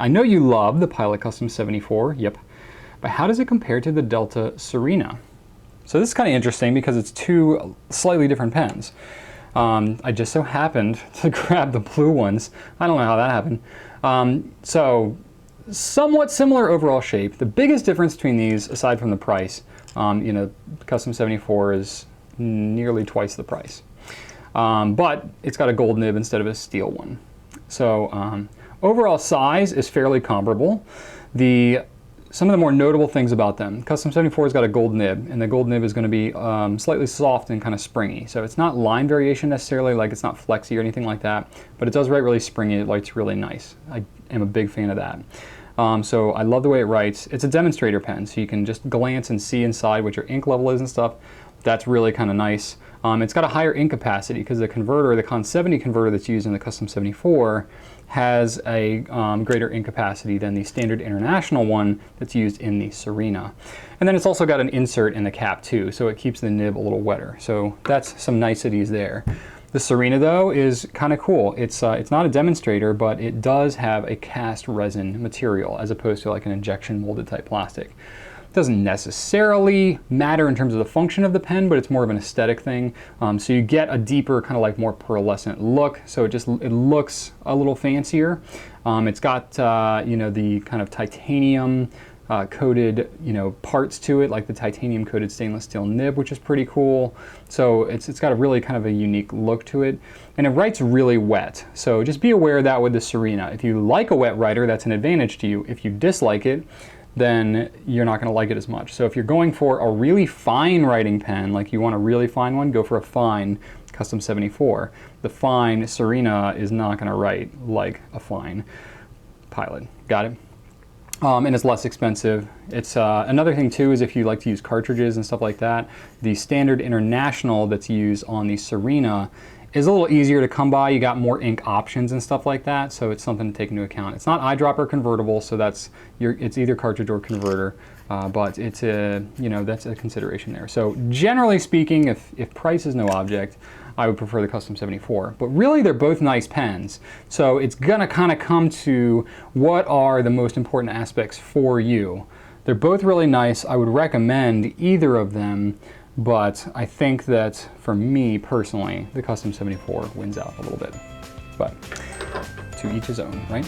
I know you love the Pilot Custom 74, yep, but how does it compare to the Delta Serena? So this is kind of interesting because it's two slightly different pens. I just so happened to grab the blue ones. I don't know how that happened. So somewhat similar overall shape. The biggest difference between these, aside from the price, you know, Custom 74 is nearly twice the price. But it's got a gold nib instead of a steel one. So overall size is fairly comparable. Some of the more notable things about them, Custom 74 has got a gold nib, and the gold nib is going to be slightly soft and kind of springy. So it's not line variation necessarily, like it's not flexy or anything like that, but it does write really springy. It writes really nice. I am a big fan of that. So I love the way it writes. It's a demonstrator pen, so you can just glance and see inside what your ink level is and stuff. That's really kind of nice. It's got a higher ink capacity because the converter, the Con 70 converter that's used in the Custom 74, has a greater ink capacity than the standard international one that's used in the Serena. And then it's also got an insert in the cap too, so it keeps the nib a little wetter. So that's some niceties there. The Serena though is kind of cool. It's not a demonstrator, but it does have a cast resin material as opposed to like an injection molded type plastic. Doesn't necessarily matter in terms of the function of the pen, but it's more of an aesthetic thing. So you get a deeper, kind of like more pearlescent look. So it looks a little fancier. It's got you know, the kind of titanium coated, you know, parts to it, like the titanium coated stainless steel nib, which is pretty cool. So it's got a really kind of a unique look to it, and it writes really wet. So just be aware of that with the Serena. If you like a wet writer, that's an advantage to you. If you dislike it, then you're not going to like it as much. So if you're going for a really fine writing pen, like you want a really fine one, go for a fine Custom 74. The fine Serena is not going to write like a fine Pilot. Got it? And it's less expensive. It's another thing too is if you like to use cartridges and stuff like that, the standard international that's used on the Serena is a little easier to come by. You got more ink options and stuff like that, so it's something to take into account. It's not eyedropper convertible, so it's either cartridge or converter, but it's you know, that's a consideration there. So generally speaking, if price is no object, I would prefer the Custom 74. But really, they're both nice pens, so it's gonna kind of come to what are the most important aspects for you. They're both really nice. I would recommend either of them. But I think that for me personally, the Custom 74 wins out a little bit. But to each his own, right?